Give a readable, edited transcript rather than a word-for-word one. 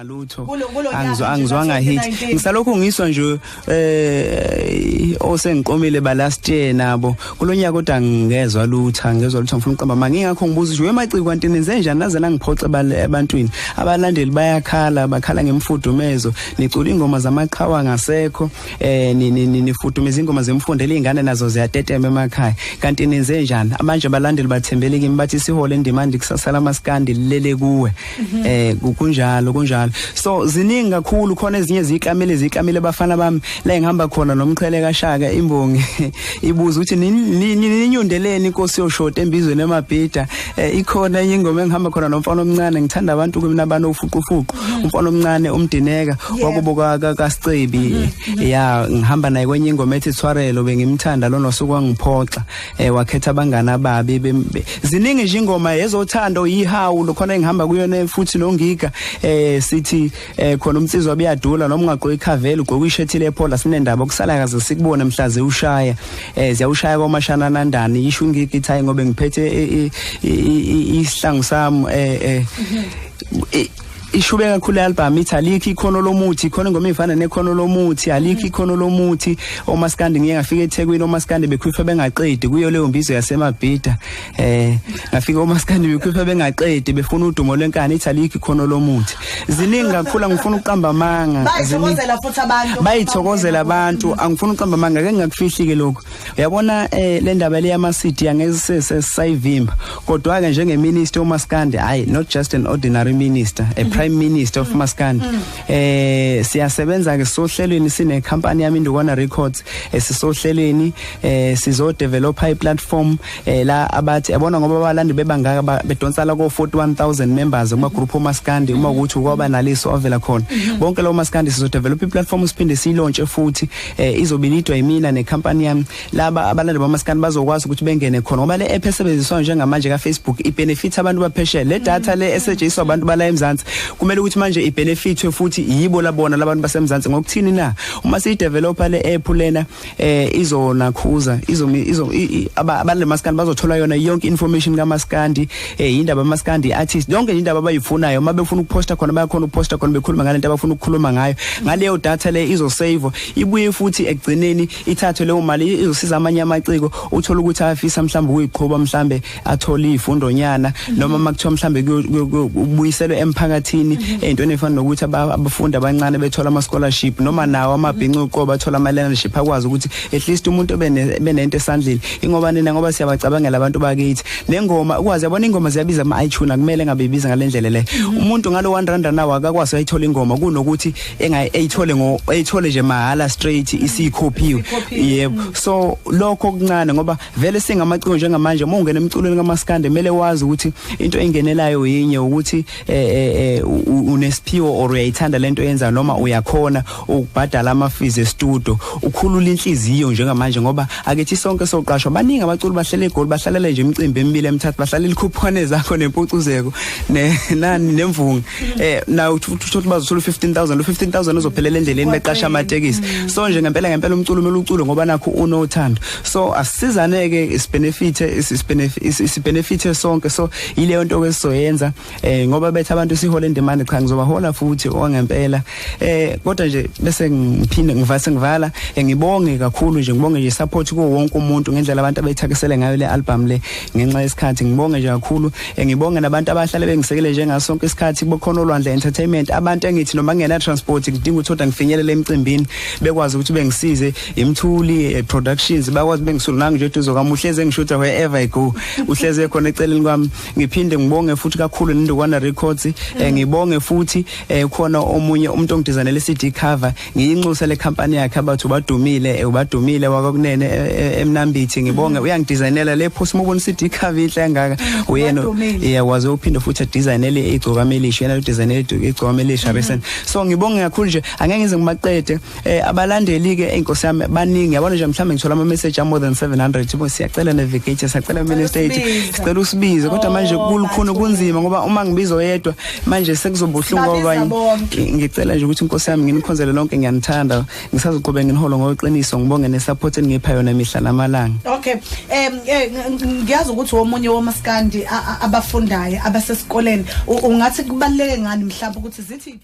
Lutho angizwanga hit ngisalokho ngiswa nje osengiqomile ba last year nabo kulonyaka kodwa ngingezwa lutho ngifuna uqamba mangingakho ngibuza nje wemaciko kanti nenze njani naze nangiphoxa ebantwini abalandeli bakhala ngemfudumezo nicula ingoma zamaqhawa ngasekho nifudumeza ingoma zemfundela izingane nazo ziyatetema emakhaya kanti nenze njani abanje abalandeli bathembele kimi bathi sihole indimandi kusasala amaskandi lele kuwe kunjalo so ziningi kakhulu khona ezinye izikamile bafana bami la engihamba khona nomqhele kaShaka imbongi ibuza ukuthi ninyondeleni inkosi yoshota embizweni emabhida ikhona enye ingoma engihamba khona nomfana omncane ngithanda abantu kumina banofuqufuqu umfana omncane umdineka wakuboka kaSicebi ya ngihamba naye kwenye ingoma ethi Thwarelo bengimthanda lo nosuku wangiphoxa wakhetha abangani ababi ziningi nje ingoma ezothando yihawu khona engihamba kuyona futhi nongiga sithi khona umsizwa biyadula noma ungaqoqa ikhavela ugqoka ishirt lephola sinendaba okusala kaze sikubone mhlaze ushaya ziyawushaya kwamashana nandani isho ngigithayi ngobe ngiphethe isihlangu sami ishube kakhulu album ithi alikho ikhono lomuthi khona ngoma ifana nekhono lomuthi alikho ikhono lomuthi omaskandi ngiye ngafika eThekwini omaskandi bekhwipha bengaqedi kuyo leyo mbizo yasemabhida ngafika omaskandi bekhwipha bengaqedi befuna udumo lwenkani ithi alikho ikhono lomuthi ziningi kakhulu ngifuna uqamba amanga bayithokozela futhi abantu bayithokozela abantu angifuna uqamba amanga ake ngakufihlike lokho uyabona le ndaba le yamasidi angeze sesayivimba kodwa ke njengeminister omaskandi hayi not just an ordinary minister Prime Minister of Maskandi siyasebenza ke sohlelweni sine company yami Ndukwana Records sisohlelweni sizo develop i platform la abathi yabona ngoba abalandi bebangaka bedonsala ko 41000 members kuma group oMaskandi uma ukuthi kwaba naliso avela khona bonke lo Maskandi sizo develop i platform siphinde silaunch futhi izobilidwa yimina ne company yami laba abalandi baMaskandi bazokwazi ukuthi bengene khona ngoba le app esebenziswa njengamanje ka Facebook ibenefit abantu baphesheya le data le esetshenziswa abantu bala eMzansi kumele ukuthi manje ibenefitwe futhi yibo labona labantu basemzansi ngokuthini na uma siyideveloper le app lena izonakhuza abale Maskandi bazothola yona yonke information kaMaskandi indaba Maskandi artist yonke indaba abayifunayo uma befuna ukuposta khona bayakhona ukuposta khona bekhuluma ngalento abafuna ukukhuluma ngayo ngaleyo data le izosave ibuye futhi egcineni ithathwe leyo mali izosiza amanye amaciko uthola ukuthi afisa mhlawumbe uyiqhoba mhlawumbe athola ifundonyana noma makuthiwa mhlawumbe kubuyiselwe emphakathini entweni efana nokuthi abafundi abancane bethola ama scholarship noma nawo amabhinqa uqoba athola ama learnership akwazi ukuthi at least umuntu benento esandleni ingoba nina ngoba siyabacabangela abantu bakithi nengoma ukwazi yabona ingoma ziyabiza ama iTunes akumele ngabe ibiza ngalendlela le umuntu ngalo 1 rand nawo akakwazi ayithola ingoma kunokuthi ayithole nje mahala straight isikhophiwe yebo so lokho okuncane ngoba vele singamaciko njengamanje uma ungena emculweni kaMaskandi kumele wazi ukuthi into engenelayo yinye ukuthi unesiphiwo or uyayithanda lento yenza noma uyakhona ukubhadala ama fees e-studio ukhulula inhliziyo njengamanje ngoba akethi sonke soqashwa baningi abaculi bahlele eGoli bahlalele nje imicimbi emibili emithathu bahlalela ikhuphane zakho nempucuzeko nani nemvungu na uthola bazothola 15000 uzophelela endleleni beqasha amatekisi so nje ngempela umculo kumele ucule ngoba nakho unothando so asizaneke isibenefit sonke so ileyo nto esizoyenza ngoba bethu abantu sihole indimani cha ngizobahola futhi ongempela kodwa nje bese ngiphinde ngivala ngibonge kakhulu nje ngibonge nje support ko wonke umuntu ngendlela abantu abayithakisele ngayo le album le ngenxa yesikhathi ngibonge nje kakhulu ngibonge nabantu abahlale bengisekele njengasonke isikhathi bokhona olwandle entertainment abantu engithi noma ngena transport ngidinga ukuthi ngifinyelele emcimbini bekwazi ukuthi bengisize imthuli productions bakwazi bengisulunanga nje uzokamuhleze ngishutha wherever I go uhleze khona eceleni kwami ngiphinde ngibonge futhi kakhulu Ndukwana Records ngibonge futhi khona omunye umuntu ongidesignele CD cover ngiyinxusa le company yakhe abathi ubadumile wakakunene eMnambithi ngibonge uyangidesignela le post mobile CD cover inhle ngaka uyena yakwazi uphinde futhi designele igcokamelisha yena udesignele igcokamelisha bese so ngibonge kakhulu nje angeke ngize ngimaqede abalandeli ke inkosi yami baningi yabona nje mhlambe ngithola ama message more than 700 bo siyacela navigate siyacela minister sicela usibize kodwa manje kulukhona kunzima ngoba uma ngibizo yedwa manje sekuzobuhlungu abanye ngicela nje ukuthi inkosi yami nginikhonzele lonke ngiyanithanda ngisazoqhubeka nginiholo ngoqiniso ngibonge nesupport engipha yona mihla namalanga okay ngiyazi ukuthi womunye woMaskandi abafundayo abasesikoleni ungathi kubaleke ngani mhlawumbe ukuthi zithi